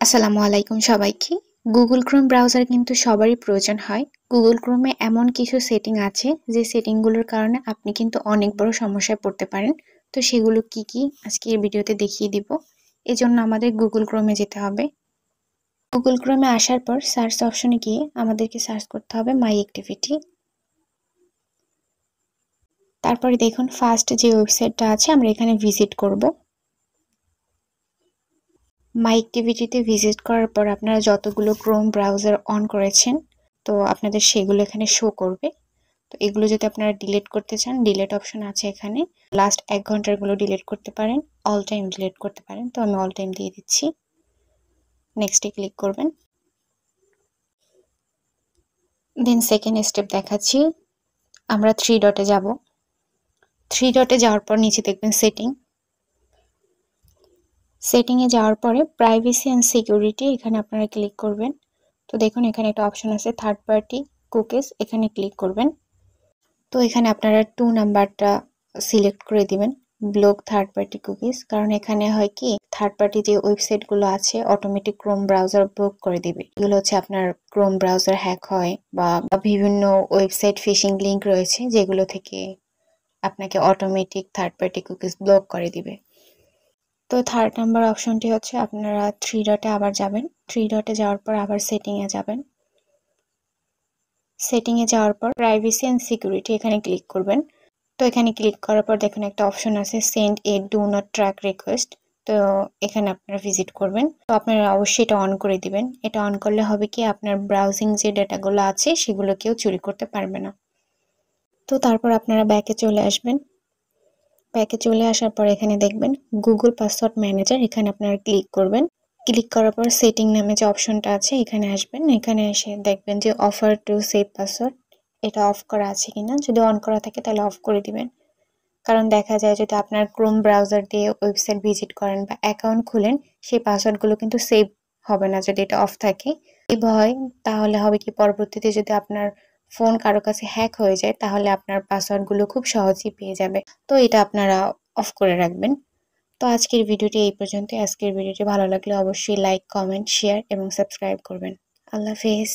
আসসালামু আলাইকুম সবাইকে। গুগল ক্রোম ব্রাউজার কিন্তু সবারই প্রয়োজন হয়। গুগল ক্রোমে এমন কিছু সেটিং আছে যে সেটিংগুলোর কারণে আপনি কিন্তু অনেক বড় সমস্যায় পড়তে পারেন। তো সেগুলো কি কি আজকে এই ভিডিওতে দেখিয়ে দিব। এজন্য আমাদের গুগল ক্রোমে যেতে হবে। গুগল ক্রোমে আসার পর সার্চ অপশনে গিয়ে আমাদেরকে সার্চ করতে হবে মাই অ্যাক্টিভিটি। তারপরে দেখুন ফার্স্ট যে ওয়েবসাইটটা আছে আমরা এখানে ভিজিট করব। মাই অ্যাক্টিভিটিতে ভিজিট করার পর আপনারা যতগুলো ক্রোম ব্রাউজার অন করেছেন তো আপনাদের সেগুলো এখানে শো করবে। তো এগুলো যদি আপনারা ডিলিট করতে চান ডিলিট অপশন আছে এখানে। লাস্ট 1 ঘন্টারগুলো ডিলিট করতে পারেন, অল টাইম ডিলিট করতে পারেন। তো আমি অল টাইম দিয়ে দিচ্ছি। নেক্সটে ক্লিক করবেন। দেন সেকেন্ড স্টেপ দেখাচ্ছি। আমরা 3 ডটে যাব। 3 ডটে যাওয়ার পর নিচে দেখবেন সেটিং। সেটিংয়ে যাওয়ার পরে প্রাইভেসি অ্যান্ড সিকিউরিটি এখানে আপনারা ক্লিক করবেন। তো দেখুন এখানে একটা অপশন আছে থার্ড পার্টি কুকিজ, এখানে ক্লিক করবেন। তো এখানে আপনারা 2 নাম্বারটা সিলেক্ট করে দিবেন, ব্লক থার্ড পার্টি কুকিজ। কারণ এখানে হয় কি থার্ড পার্টি যে ওয়েবসাইটগুলো আছে অটোমেটিক ক্রোম ব্রাউজার ব্লক করে দিবে। এগুলো হচ্ছে আপনার ক্রোম ব্রাউজার হ্যাক হয় বা বিভিন্ন ওয়েবসাইট ফিশিং লিংক রয়েছে যেগুলো থেকে আপনাকে automatic third party cookies block করে দিবে। তো থার্ড নাম্বার অপশনটি হচ্ছে আপনারা 3 ডটে আবার যাবেন। 3 ডটে যাওয়ার পর আবার সেটিংয়ে যাবেন। সেটিংয়ে যাওয়ার পর প্রাইভেসি অ্যান্ড সিকিউরিটি এখানে ক্লিক করবেন। তো এখানে ক্লিক করার পর দেখুন একটা অপশন আছে send A do not track request. তো এখানে আপনারা ভিজিট করবেন। তো আপনারা অবশ্যই এটা অন করে দিবেন। এটা অন করলে হবে কি আপনার ব্রাউজিং যে ডেটাগুলো আছে সেগুলো কেউ চুরি করতে পারবে না। তো তারপর আপনারা ব্যাকে চলে আসবেন। ব্যাকে চলে আসার পর এখানে দেখবেন গুগল পাসওয়ার্ড ম্যানেজার, এখানে আপনারা ক্লিক করবেন। ক্লিক করার পর সেটিং নামে যে অপশনটা আছে এখানে আসবেন। এখানে এসে দেখবেন যে অফার টু সেভ পাসওয়ার্ড, এটা অফ করা আছে কিনা। যদি অন করা থাকে তাহলে অফ করে দিবেন। কারণ দেখা যায় যদি আপনার ক্রোম ব্রাউজার দিয়ে ওয়েবসাইট ভিজিট করেন বা অ্যাকাউন্ট খুলেন সেই পাসওয়ার্ডগুলো কিন্তু সেভ হবে না যদি এটা অফ থাকে। সেভ হয় তাহলে হবে কি পরবর্তীতে যদি আপনার ফোন কারো কাছে হ্যাক হয়ে যায় তাহলে আপনার পাসওয়ার্ডগুলো খুব সহজেই পেয়ে যাবে। তো এটা আপনারা অফ করে রাখবেন। তো আজকের ভিডিওটি এই পর্যন্তই। আজকের ভিডিওটি ভালো লাগলে অবশ্যই লাইক, কমেন্ট, শেয়ার এবং সাবস্ক্রাইব করবেন। আল্লাহ হাফেজ।